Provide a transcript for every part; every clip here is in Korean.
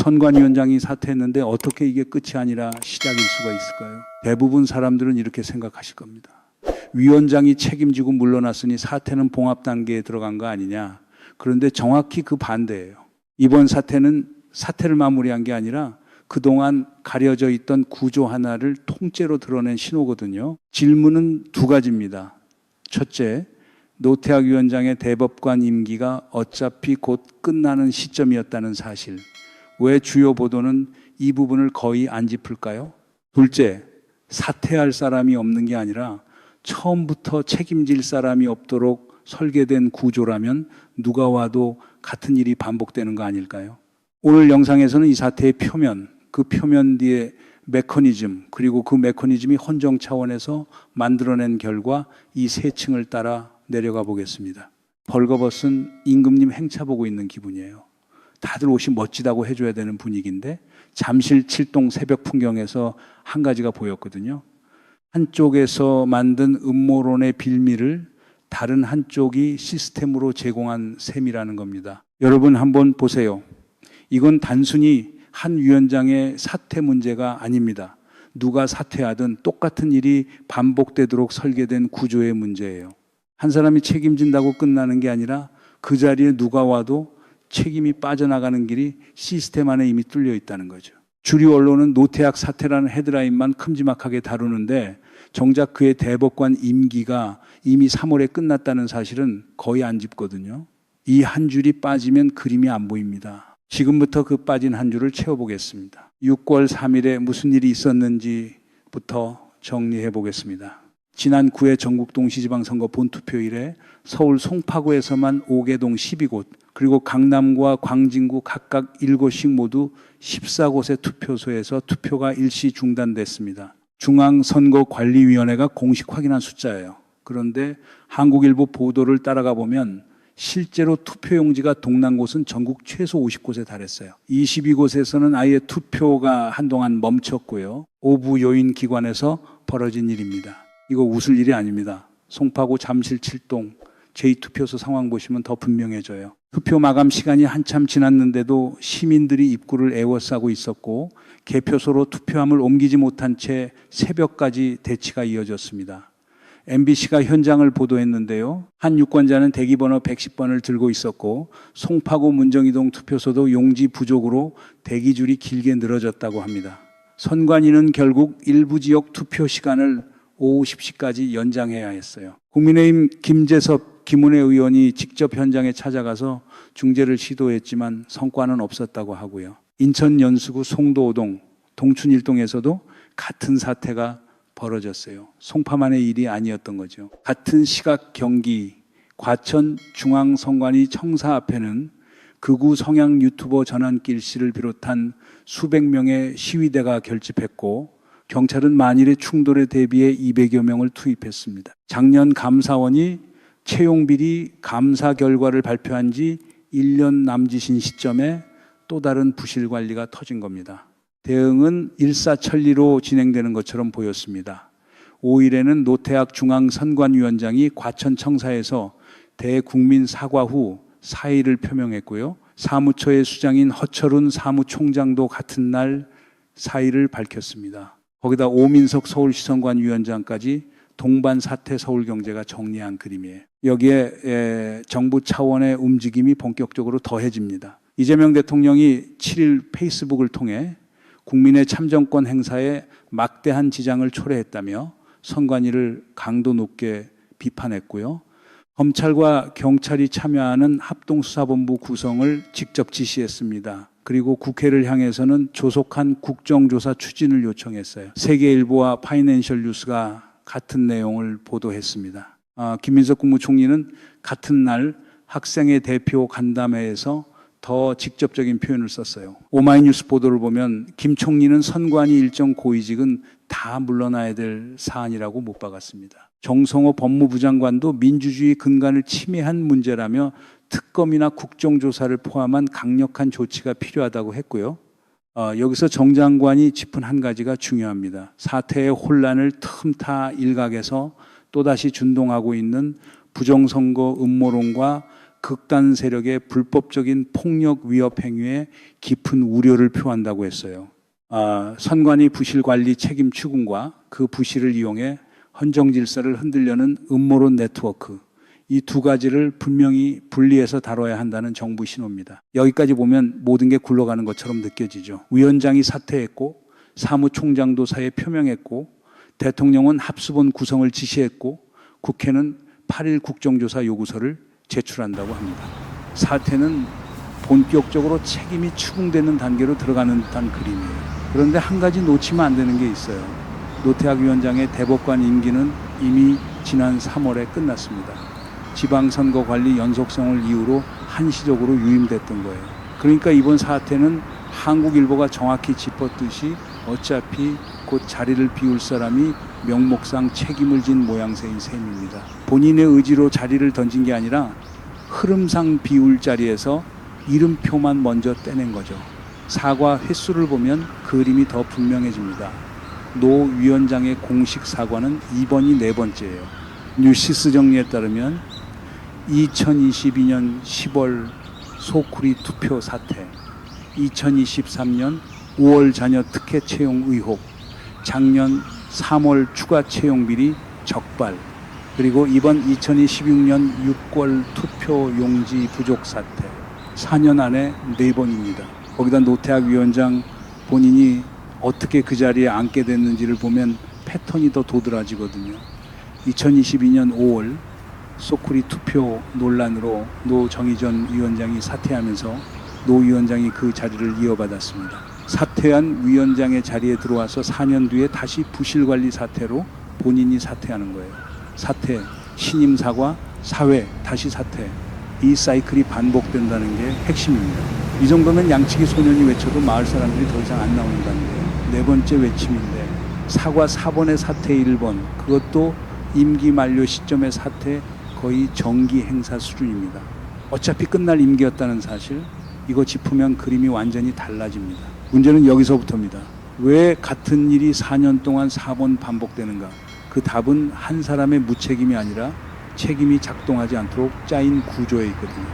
선관위원장이 사퇴했는데 어떻게 이게 끝이 아니라 시작일 수가 있을까요? 대부분 사람들은 이렇게 생각하실 겁니다. 위원장이 책임지고 물러났으니 사퇴는 봉합 단계에 들어간 거 아니냐. 그런데 정확히 그 반대예요. 이번 사태는 사태를 마무리한 게 아니라 그동안 가려져 있던 구조 하나를 통째로 드러낸 신호거든요. 질문은 두 가지입니다. 첫째, 노태학 위원장의 대법관 임기가 어차피 곧 끝나는 시점이었다는 사실. 왜 주요 보도는 이 부분을 거의 안 짚을까요? 둘째, 사퇴할 사람이 없는 게 아니라 처음부터 책임질 사람이 없도록 설계된 구조라면 누가 와도 같은 일이 반복되는 거 아닐까요? 오늘 영상에서는 이 사태의 표면, 그 표면 뒤에 메커니즘, 그리고 그 메커니즘이 헌정 차원에서 만들어낸 결과 이 세 층을 따라 내려가 보겠습니다. 벌거벗은 임금님 행차 보고 있는 기분이에요. 다들 옷이 멋지다고 해줘야 되는 분위기인데 잠실 7동 새벽 풍경에서 한 가지가 보였거든요. 한쪽에서 만든 음모론의 빌미를 다른 한쪽이 시스템으로 제공한 셈이라는 겁니다. 여러분 한번 보세요. 이건 단순히 한 위원장의 사퇴 문제가 아닙니다. 누가 사퇴하든 똑같은 일이 반복되도록 설계된 구조의 문제예요. 한 사람이 책임진다고 끝나는 게 아니라 그 자리에 누가 와도 책임이 빠져나가는 길이 시스템 안에 이미 뚫려 있다는 거죠. 주류 언론은 노태학 사퇴라는 헤드라인만 큼지막하게 다루는데 정작 그의 대법관 임기가 이미 3월에 끝났다는 사실은 거의 안 짚거든요. 이 한 줄이 빠지면 그림이 안 보입니다. 지금부터 그 빠진 한 줄을 채워보겠습니다. 6월 3일에 무슨 일이 있었는지부터 정리해 보겠습니다. 지난 9회 전국 동시지방선거 본투표일에 서울 송파구에서만 5개동 12곳, 그리고 강남과 광진구 각각 7곳씩 모두 14곳의 투표소에서 투표가 일시 중단됐습니다. 중앙선거관리위원회가 공식 확인한 숫자예요. 그런데 한국일보 보도를 따라가 보면 실제로 투표용지가 동난 곳은 전국 최소 50곳에 달했어요. 22곳에서는 아예 투표가 한동안 멈췄고요. 오부 요인 기관에서 벌어진 일입니다. 이거 웃을 일이 아닙니다. 송파구 잠실 7동 제2투표소 상황 보시면 더 분명해져요. 투표 마감 시간이 한참 지났는데도 시민들이 입구를 에워싸고 있었고 개표소로 투표함을 옮기지 못한 채 새벽까지 대치가 이어졌습니다. MBC가 현장을 보도했는데요. 한 유권자는 대기번호 110번을 들고 있었고 송파구 문정이동 투표소도 용지 부족으로 대기줄이 길게 늘어졌다고 합니다. 선관위는 결국 일부 지역 투표 시간을 오후 10시까지 연장해야 했어요. 국민의힘 김재섭, 김은혜 의원이 직접 현장에 찾아가서 중재를 시도했지만 성과는 없었다고 하고요. 인천 연수구 송도오동, 동춘 1동에서도 같은 사태가 벌어졌어요. 송파만의 일이 아니었던 거죠. 같은 시각 경기 과천 중앙선관위 청사 앞에는 극우 성향 유튜버 전환길 씨를 비롯한 수백 명의 시위대가 결집했고 경찰은 만일의 충돌에 대비해 200여 명을 투입했습니다. 작년 감사원이 채용비리 감사 결과를 발표한 지 1년 남짓인 시점에 또 다른 부실 관리가 터진 겁니다. 대응은 일사천리로 진행되는 것처럼 보였습니다. 5일에는 노태학 중앙선관위원장이 과천청사에서 대국민 사과 후 사의를 표명했고요. 사무처의 수장인 허철훈 사무총장도 같은 날 사의를 밝혔습니다. 거기다 오민석 서울시선관위원장까지 동반 사태 서울경제가 정리한 그림이에요. 여기에 정부 차원의 움직임이 본격적으로 더해집니다. 이재명 대통령이 7일 페이스북을 통해 국민의 참정권 행사에 막대한 지장을 초래했다며 선관위를 강도 높게 비판했고요. 검찰과 경찰이 참여하는 합동수사본부 구성을 직접 지시했습니다. 그리고 국회를 향해서는 조속한 국정조사 추진을 요청했어요. 세계일보와 파이낸셜 뉴스가 같은 내용을 보도했습니다. 김민석 국무총리는 같은 날 학생의 대표 간담회에서 더 직접적인 표현을 썼어요. 오마이뉴스 보도를 보면 김 총리는 선관위 일정 고위직은 다 물러나야 될 사안이라고 못 박았습니다. 정성호 법무부 장관도 민주주의 근간을 침해한 문제라며 특검이나 국정조사를 포함한 강력한 조치가 필요하다고 했고요. 여기서 정 장관이 짚은 한 가지가 중요합니다. 사태의 혼란을 틈타 일각에서 또다시 준동하고 있는 부정선거 음모론과 극단 세력의 불법적인 폭력 위협 행위에 깊은 우려를 표한다고 했어요. 선관위 부실 관리 책임 추궁과 그 부실을 이용해 헌정 질서를 흔들려는 음모론 네트워크, 이 두 가지를 분명히 분리해서 다뤄야 한다는 정부 신호입니다. 여기까지 보면 모든 게 굴러가는 것처럼 느껴지죠. 위원장이 사퇴했고 사무총장도 사에 표명했고 대통령은 합수본 구성을 지시했고 국회는 8일 국정조사 요구서를 제출한다고 합니다. 사태는 본격적으로 책임이 추궁되는 단계로 들어가는 듯한 그림이에요. 그런데 한 가지 놓치면 안 되는 게 있어요. 노태학 위원장의 대법관 임기는 이미 지난 3월에 끝났습니다. 지방선거 관리 연속성을 이유로 한시적으로 유임됐던 거예요. 그러니까 이번 사태는 한국일보가 정확히 짚었듯이 어차피 곧 자리를 비울 사람이 명목상 책임을 진 모양새인 셈입니다. 본인의 의지로 자리를 던진 게 아니라 흐름상 비울 자리에서 이름표만 먼저 떼낸 거죠. 사과 횟수를 보면 그림이 더 분명해집니다. 노 위원장의 공식 사과는 이번이 4번째예요. 뉴시스 정리에 따르면 2022년 10월 소쿠리 투표 사태, 2023년 5월 자녀 특혜 채용 의혹, 작년 3월 추가 채용 비리 적발, 그리고 이번 2026년 6월 투표 용지 부족 사태, 4년 안에 4번입니다. 거기다 노태학 위원장 본인이 어떻게 그 자리에 앉게 됐는지를 보면 패턴이 더 도드라지거든요. 2022년 5월 소쿠리 투표 논란으로 노 정의전 위원장이 사퇴하면서 노 위원장이 그 자리를 이어받았습니다. 사퇴한 위원장의 자리에 들어와서 4년 뒤에 다시 부실관리 사태로 본인이 사퇴하는 거예요. 사퇴, 신임 사과, 사회, 다시 사퇴. 이 사이클이 반복된다는 게 핵심입니다. 이 정도면 양치기 소년이 외쳐도 마을 사람들이 더 이상 안 나온다는 거예요. 4번째 외침인데 사과 4번의 사퇴 1번, 그것도 임기 만료 시점의 사퇴 거의 정기 행사 수준입니다. 어차피 끝날 임기였다는 사실, 이거 짚으면 그림이 완전히 달라집니다. 문제는 여기서부터입니다. 왜 같은 일이 4년 동안 4번 반복되는가? 그 답은 한 사람의 무책임이 아니라 책임이 작동하지 않도록 짜인 구조에 있거든요.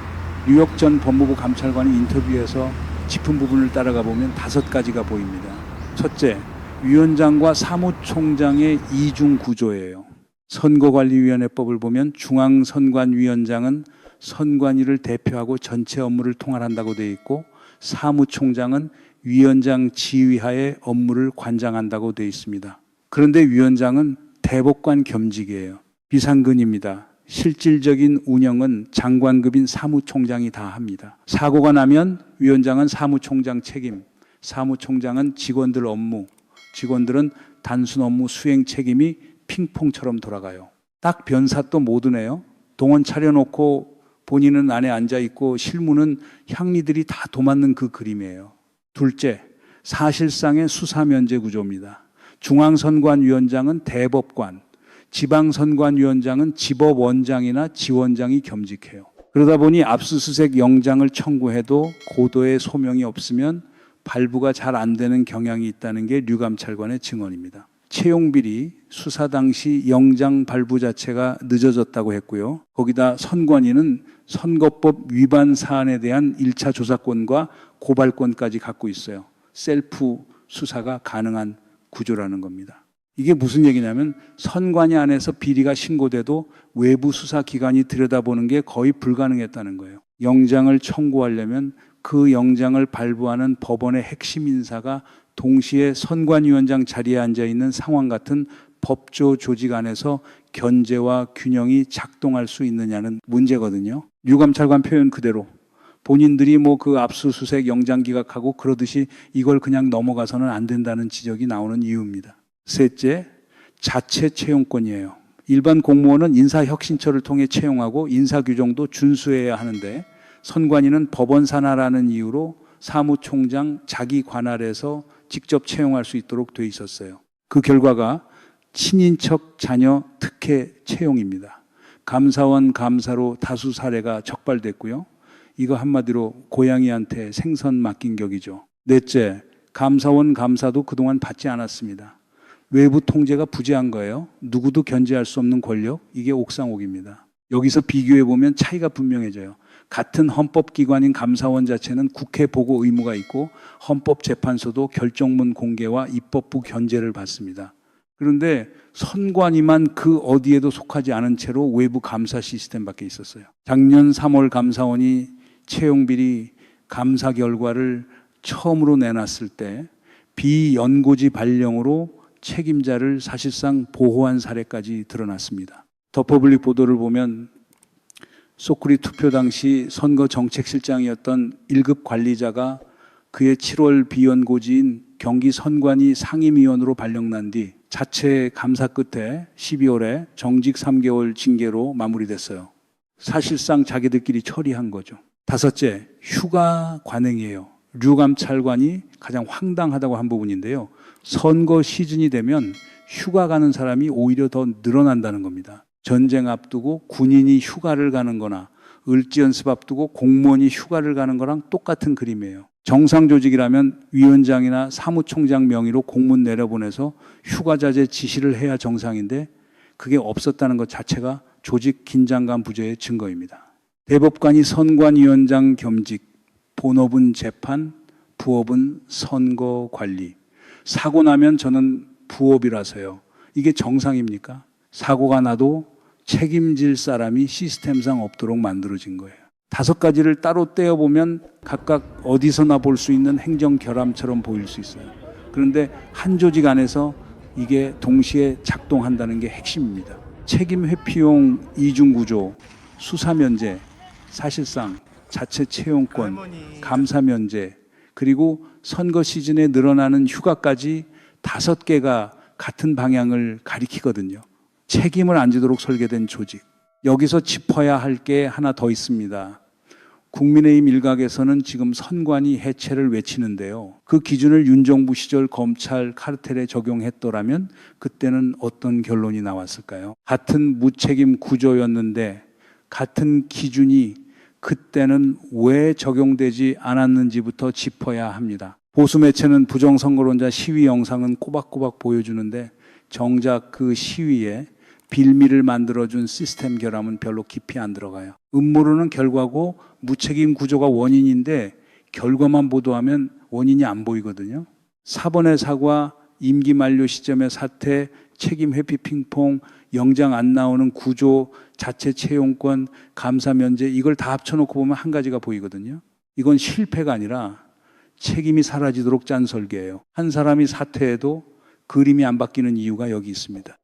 뉴욕 전 법무부 감찰관이 인터뷰에서 짚은 부분을 따라가 보면 5가지가 보입니다. 첫째, 위원장과 사무총장의 이중 구조예요. 선거관리위원회법을 보면 중앙선관위원장은 선관위를 대표하고 전체 업무를 통할한다고 되어 있고 사무총장은 위원장 지휘하에 업무를 관장한다고 되어 있습니다. 그런데 위원장은 대법관 겸직이에요. 비상근입니다. 실질적인 운영은 장관급인 사무총장이 다 합니다. 사고가 나면 위원장은 사무총장 책임, 사무총장은 직원들 업무, 직원들은 단순 업무 수행 책임이 핑퐁처럼 돌아가요. 딱 변사또 모드네요. 동원 차려놓고 본인은 안에 앉아있고 실무는 향리들이 다 도맡는 그 그림이에요. 둘째, 사실상의 수사면제 구조입니다. 중앙선관위원장은 대법관, 지방선관위원장은 지법원장이나 지원장이 겸직해요. 그러다 보니 압수수색 영장을 청구해도 고도의 소명이 없으면 발부가 잘 안 되는 경향이 있다는 게 류감찰관의 증언입니다. 채용비리 수사 당시 영장 발부 자체가 늦어졌다고 했고요. 거기다 선관위는 선거법 위반 사안에 대한 1차 조사권과 고발권까지 갖고 있어요. 셀프 수사가 가능한 구조라는 겁니다. 이게 무슨 얘기냐면 선관위 안에서 비리가 신고돼도 외부 수사기관이 들여다보는 게 거의 불가능했다는 거예요. 영장을 청구하려면 그 영장을 발부하는 법원의 핵심 인사가 동시에 선관위원장 자리에 앉아있는 상황 같은 법조 조직 안에서 견제와 균형이 작동할 수 있느냐는 문제거든요. 류감찰관 표현 그대로 본인들이 그 압수수색 영장 기각하고 그러듯이 이걸 그냥 넘어가서는 안 된다는 지적이 나오는 이유입니다. 셋째, 자체 채용권이에요. 일반 공무원은 인사혁신처를 통해 채용하고 인사규정도 준수해야 하는데 선관위는 법원 산하라는 이유로 사무총장 자기 관할에서 직접 채용할 수 있도록 돼 있었어요. 그 결과가 친인척 자녀 특혜 채용입니다. 감사원 감사로 다수 사례가 적발됐고요. 이거 한마디로 고양이한테 생선 맡긴 격이죠. 넷째, 감사원 감사도 그동안 받지 않았습니다. 외부 통제가 부재한 거예요. 누구도 견제할 수 없는 권력, 이게 옥상옥입니다. 여기서 비교해 보면 차이가 분명해져요. 같은 헌법기관인 감사원 자체는 국회 보고 의무가 있고 헌법재판소도 결정문 공개와 입법부 견제를 받습니다. 그런데 선관위만 그 어디에도 속하지 않은 채로 외부 감사 시스템밖에 있었어요. 작년 3월 감사원이 채용비리 감사 결과를 처음으로 내놨을 때 비연고지 발령으로 책임자를 사실상 보호한 사례까지 드러났습니다. 더퍼블릭 보도를 보면 소쿠리 투표 당시 선거정책실장이었던 1급 관리자가 그의 7월 비연고지인 경기 선관위 상임위원으로 발령난 뒤 자체 감사 끝에 12월에 정직 3개월 징계로 마무리됐어요. 사실상 자기들끼리 처리한 거죠. 다섯째, 휴가 관행이에요. 류감찰관이 가장 황당하다고 한 부분인데요. 선거 시즌이 되면 휴가 가는 사람이 오히려 더 늘어난다는 겁니다. 전쟁 앞두고 군인이 휴가를 가는 거나 을지 연습 앞두고 공무원이 휴가를 가는 거랑 똑같은 그림이에요. 정상 조직이라면 위원장이나 사무총장 명의로 공문 내려보내서 휴가 자제 지시를 해야 정상인데 그게 없었다는 것 자체가 조직 긴장감 부재의 증거입니다. 대법관이 선관위원장 겸직, 본업은 재판, 부업은 선거 관리. 사고 나면 저는 부업이라서요. 이게 정상입니까? 사고가 나도 책임질 사람이 시스템상 없도록 만들어진 거예요. 5가지를 따로 떼어보면 각각 어디서나 볼 수 있는 행정 결함처럼 보일 수 있어요. 그런데 한 조직 안에서 이게 동시에 작동한다는 게 핵심입니다. 책임 회피용 이중구조, 수사 면제, 사실상 자체 채용권, 감사 면제, 그리고 선거 시즌에 늘어나는 휴가까지 5개가 같은 방향을 가리키거든요. 책임을 안 지도록 설계된 조직. 여기서 짚어야 할 게 하나 더 있습니다. 국민의힘 일각에서는 지금 선관위 해체를 외치는데요. 그 기준을 윤정부 시절 검찰 카르텔에 적용했더라면 그때는 어떤 결론이 나왔을까요? 같은 무책임 구조였는데 같은 기준이 그때는 왜 적용되지 않았는지부터 짚어야 합니다. 보수 매체는 부정선거론자 시위 영상은 꼬박꼬박 보여주는데 정작 그 시위에 빌미를 만들어준 시스템 결함은 별로 깊이 안 들어가요. 음모론은 결과고 무책임 구조가 원인인데 결과만 보도하면 원인이 안 보이거든요. 4번의 사과, 임기 만료 시점의 사퇴, 책임 회피 핑퐁, 영장 안 나오는 구조, 자체 채용권, 감사 면제 이걸 다 합쳐놓고 보면 한 가지가 보이거든요. 이건 실패가 아니라 책임이 사라지도록 짠 설계예요. 한 사람이 사퇴해도 그림이 안 바뀌는 이유가 여기 있습니다.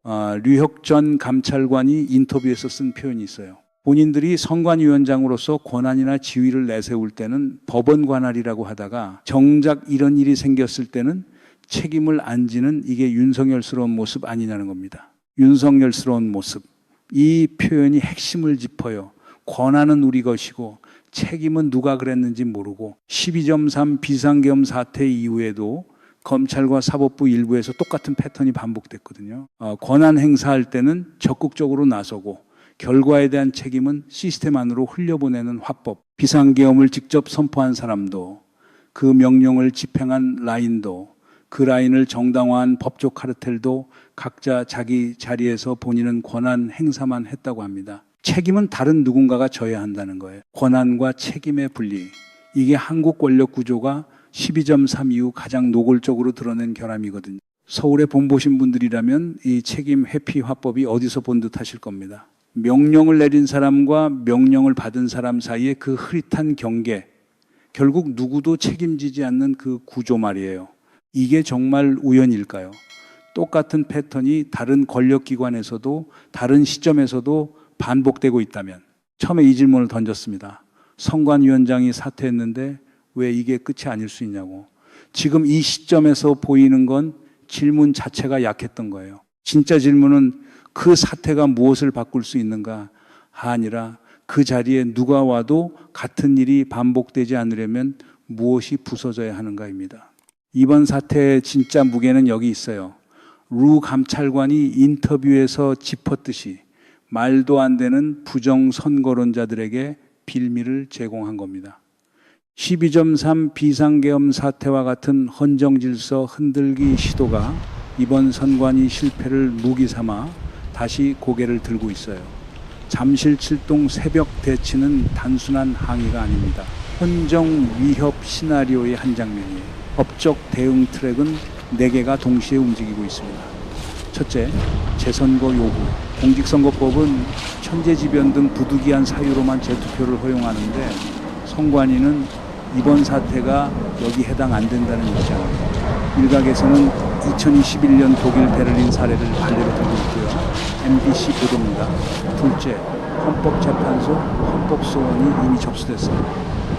류혁 전 감찰관이 인터뷰에서 쓴 표현이 있어요. 본인들이 선관위원장으로서 권한이나 지위를 내세울 때는 법원 관할이라고 하다가 정작 이런 일이 생겼을 때는 책임을 안 지는 이게 윤석열스러운 모습 아니냐는 겁니다. 윤석열스러운 모습. 이 표현이 핵심을 짚어요. 권한은 우리 것이고 책임은 누가 그랬는지 모르고 12.3 비상계엄 사태 이후에도 검찰과 사법부 일부에서 똑같은 패턴이 반복됐거든요. 권한 행사할 때는 적극적으로 나서고 결과에 대한 책임은 시스템 안으로 흘려보내는 화법. 비상계엄을 직접 선포한 사람도 그 명령을 집행한 라인도 그 라인을 정당화한 법조 카르텔도 각자 자기 자리에서 본인은 권한 행사만 했다고 합니다. 책임은 다른 누군가가 져야 한다는 거예요. 권한과 책임의 분리. 이게 한국 권력 구조가 12.3 이후 가장 노골적으로 드러낸 결함이거든요. 서울에 본 보신 분들이라면 이 책임 회피 화법이 어디서 본 듯 하실 겁니다. 명령을 내린 사람과 명령을 받은 사람 사이의 그 흐릿한 경계, 결국 누구도 책임지지 않는 그 구조 말이에요. 이게 정말 우연일까요? 똑같은 패턴이 다른 권력기관에서도 다른 시점에서도 반복되고 있다면 처음에 이 질문을 던졌습니다. 선관위원장이 사퇴했는데 왜 이게 끝이 아닐 수 있냐고. 지금 이 시점에서 보이는 건 질문 자체가 약했던 거예요. 진짜 질문은 그 사태가 무엇을 바꿀 수 있는가 아니라 그 자리에 누가 와도 같은 일이 반복되지 않으려면 무엇이 부서져야 하는가입니다. 이번 사태의 진짜 무게는 여기 있어요. 루 감찰관이 인터뷰에서 짚었듯이 말도 안 되는 부정선거론자들에게 빌미를 제공한 겁니다. 12.3 비상계엄 사태와 같은 헌정질서 흔들기 시도가 이번 선관위 실패를 무기 삼아 다시 고개를 들고 있어요. 잠실 출동 새벽 대치는 단순한 항의가 아닙니다. 헌정 위협 시나리오의 한 장면이에요. 법적 대응 트랙은 4개가 동시에 움직이고 있습니다. 첫째, 재선거 요구. 공직선거법은 천재지변 등 부득이한 사유로만 재투표를 허용하는데 선관위는 이번 사태가 여기 해당 안 된다는 입장입니다. 일각에서는 2021년 독일 베를린 사례를 반례로 들고 있고요. MBC 보도입니다. 둘째, 헌법재판소 헌법소원이 이미 접수됐습니다.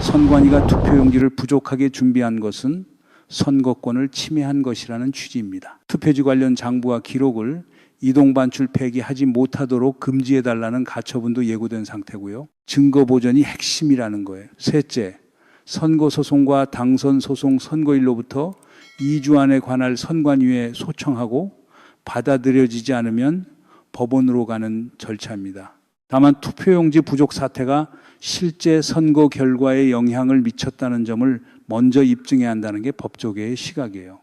선관위가 투표용지를 부족하게 준비한 것은 선거권을 침해한 것이라는 취지입니다. 투표지 관련 장부와 기록을 이동반출 폐기하지 못하도록 금지해달라는 가처분도 예고된 상태고요. 증거 보전이 핵심이라는 거예요. 셋째, 선거소송과 당선소송 선거일로부터 2주 안에 관할 선관위에 소청하고 받아들여지지 않으면 법원으로 가는 절차입니다. 다만 투표용지 부족 사태가 실제 선거 결과에 영향을 미쳤다는 점을 먼저 입증해야 한다는 게 법조계의 시각이에요.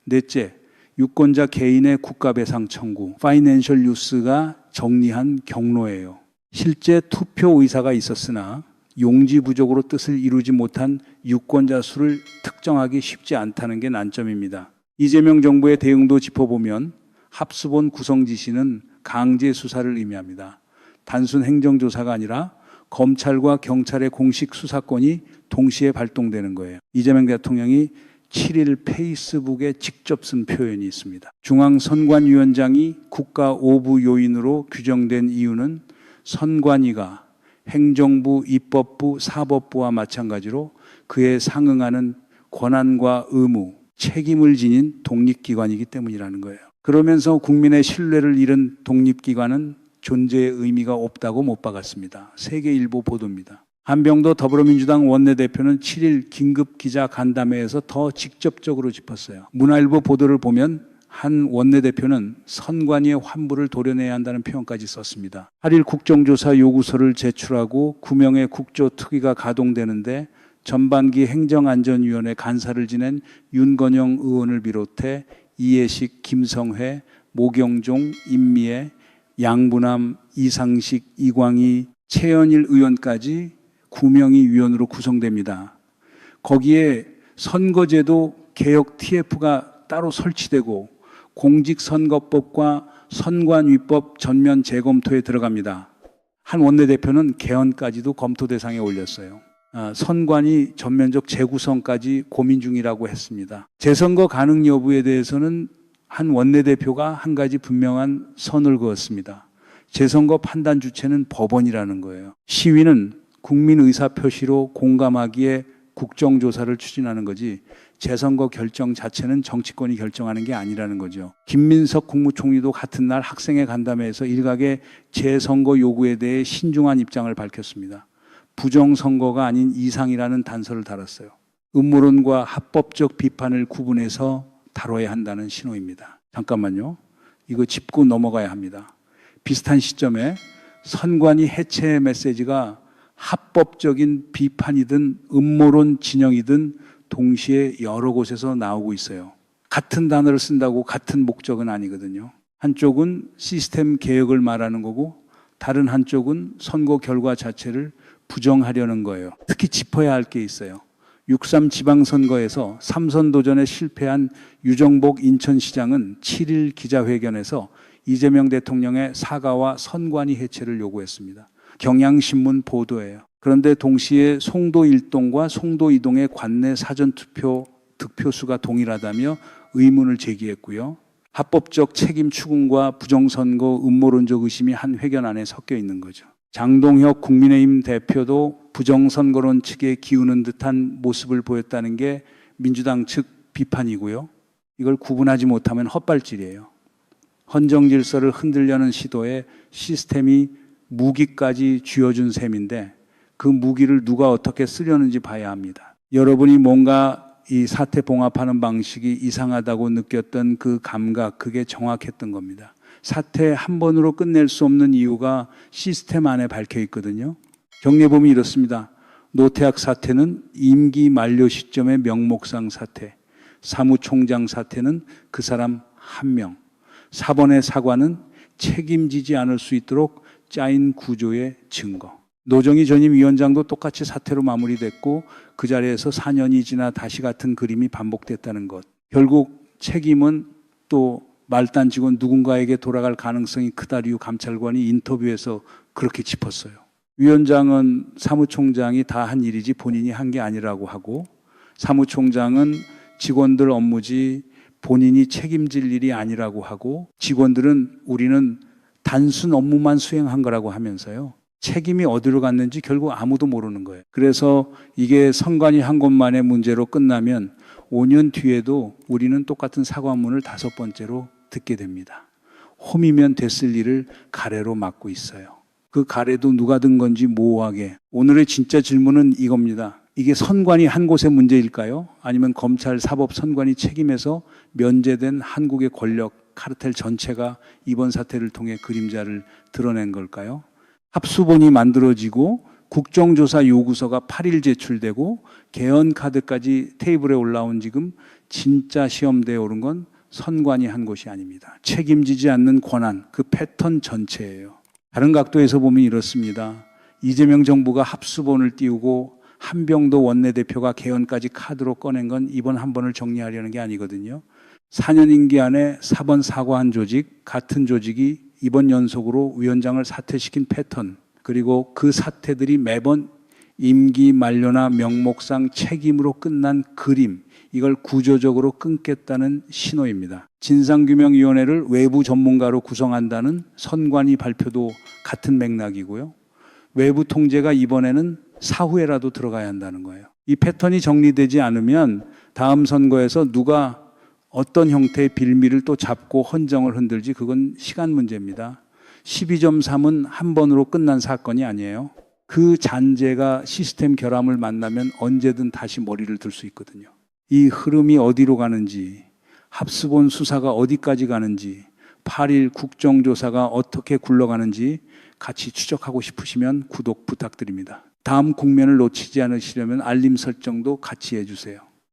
넷째, 유권자 개인의 국가배상 청구, 파이낸셜 뉴스가 정리한 경로예요. 실제 투표 의사가 있었으나 용지 부족으로 뜻을 이루지 못한 유권자 수를 특정하기 쉽지 않다는 게 난점입니다. 이재명 정부의 대응도 짚어보면 합수본 구성 지시는 강제 수사를 의미합니다. 단순 행정조사가 아니라 검찰과 경찰의 공식 수사권이 동시에 발동되는 거예요. 이재명 대통령이 7일 페이스북에 직접 쓴 표현이 있습니다. 중앙선관위원장이 국가 오부 요인으로 규정된 이유는 선관위가 행정부, 입법부, 사법부와 마찬가지로 그에 상응하는 권한과 의무, 책임을 지닌 독립기관이기 때문이라는 거예요. 그러면서 국민의 신뢰를 잃은 독립기관은 존재의 의미가 없다고 못 박았습니다. 세계일보 보도입니다. 한병도 더불어민주당 원내대표는 7일 긴급 기자 간담회에서 더 직접적으로 짚었어요. 문화일보 보도를 보면 한 원내대표는 선관위의 환부를 도려내야 한다는 표현까지 썼습니다. 8일 국정조사 요구서를 제출하고 9명의 국조특위가 가동되는데 전반기 행정안전위원회 간사를 지낸 윤건영 의원을 비롯해 이해식, 김성회, 모경종, 임미애, 양부남, 이상식, 이광희, 최현일 의원까지 9명이 위원으로 구성됩니다. 거기에 선거제도 개혁 TF가 따로 설치되고 공직선거법과 선관위법 전면 재검토에 들어갑니다. 한 원내대표는 개헌까지도 검토 대상에 올렸어요. 선관위 전면적 재구성까지 고민 중이라고 했습니다. 재선거 가능 여부에 대해서는 한 원내대표가 한 가지 분명한 선을 그었습니다. 재선거 판단 주체는 법원이라는 거예요. 시위는 국민 의사표시로 공감하기에 국정조사를 추진하는 거지 재선거 결정 자체는 정치권이 결정하는 게 아니라는 거죠. 김민석 국무총리도 같은 날 학생회 간담회에서 일각의 재선거 요구에 대해 신중한 입장을 밝혔습니다. 부정선거가 아닌 이상이라는 단서를 달았어요. 음모론과 합법적 비판을 구분해서 다뤄야 한다는 신호입니다. 잠깐만요. 이거 짚고 넘어가야 합니다. 비슷한 시점에 선관위 해체 메시지가 합법적인 비판이든 음모론 진영이든 동시에 여러 곳에서 나오고 있어요. 같은 단어를 쓴다고 같은 목적은 아니거든요. 한쪽은 시스템 개혁을 말하는 거고 다른 한쪽은 선거 결과 자체를 부정하려는 거예요. 특히 짚어야 할 게 있어요. 6.3 지방선거에서 3선 도전에 실패한 유정복 인천시장은 7일 기자회견에서 이재명 대통령의 사과와 선관위 해체를 요구했습니다. 경향신문 보도예요. 그런데 동시에 송도 1동과 송도 2동의 관내 사전투표 득표수가 동일하다며 의문을 제기했고요. 합법적 책임 추궁과 부정선거 음모론적 의심이 한 회견 안에 섞여 있는 거죠. 장동혁 국민의힘 대표도 부정선거론 측에 기우는 듯한 모습을 보였다는 게 민주당 측 비판이고요. 이걸 구분하지 못하면 헛발질이에요. 헌정 질서를 흔들려는 시도에 시스템이 무기까지 쥐어준 셈인데 그 무기를 누가 어떻게 쓰려는지 봐야 합니다. 여러분이 뭔가 이 사태 봉합하는 방식이 이상하다고 느꼈던 그 감각, 그게 정확했던 겁니다. 사태 한 번으로 끝낼 수 없는 이유가 시스템 안에 밝혀 있거든요. 정리해보면 이렇습니다. 노태악 사태는 임기 만료 시점의 명목상 사태, 사무총장 사태는 그 사람 한 명, 4번의 사과는 책임지지 않을 수 있도록 짜인 구조의 증거. 노정희 전임 위원장도 똑같이 사퇴로 마무리됐고 그 자리에서 4년이 지나 다시 같은 그림이 반복됐다는 것. 결국 책임은 또 말단 직원 누군가에게 돌아갈 가능성이 크다류 감찰관이 인터뷰에서 그렇게 짚었어요. 위원장은 사무총장이 다 한 일이지 본인이 한 게 아니라고 하고, 사무총장은 직원들 업무지 본인이 책임질 일이 아니라고 하고, 직원들은 우리는 단순 업무만 수행한 거라고 하면서요. 책임이 어디로 갔는지 결국 아무도 모르는 거예요. 그래서 이게 선관위 한 곳만의 문제로 끝나면 5년 뒤에도 우리는 똑같은 사과문을 5번째로 듣게 됩니다. 홈이면 됐을 일을 가래로 막고 있어요. 그 가래도 누가 든 건지 모호하게. 오늘의 진짜 질문은 이겁니다. 이게 선관위 한 곳의 문제일까요? 아니면 검찰 사법 선관위 책임에서 면제된 한국의 권력 카르텔 전체가 이번 사태를 통해 그림자를 드러낸 걸까요? 합수본이 만들어지고 국정조사 요구서가 8일 제출되고 개헌 카드까지 테이블에 올라온 지금 진짜 시험대에 오른 건 선관위 한 곳이 아닙니다. 책임지지 않는 권한, 그 패턴 전체예요. 다른 각도에서 보면 이렇습니다. 이재명 정부가 합수본을 띄우고 한병도 원내대표가 개헌까지 카드로 꺼낸 건 이번 한 번을 정리하려는 게 아니거든요. 4년 임기 안에 4번 사과한 조직, 같은 조직이 이번 연속으로 위원장을 사퇴시킨 패턴, 그리고 그 사태들이 매번 임기 만료나 명목상 책임으로 끝난 그림, 이걸 구조적으로 끊겠다는 신호입니다. 진상규명위원회를 외부 전문가로 구성한다는 선관위 발표도 같은 맥락이고요. 외부 통제가 이번에는 사후에라도 들어가야 한다는 거예요. 이 패턴이 정리되지 않으면 다음 선거에서 누가 어떤 형태의 빌미를 또 잡고 헌정을 흔들지 그건 시간 문제입니다. 12.3은 한 번으로 끝난 사건이 아니에요. 그 잔재가 시스템 결함을 만나면 언제든 다시 머리를 들 수 있거든요. 이 흐름이 어디로 가는지, 합수본 수사가 어디까지 가는지, 8일 국정조사가 어떻게 굴러가는지 같이 추적하고 싶으시면 구독 부탁드립니다. 다음 국면을 놓치지 않으시려면 알림 설정도 같이 해주세요.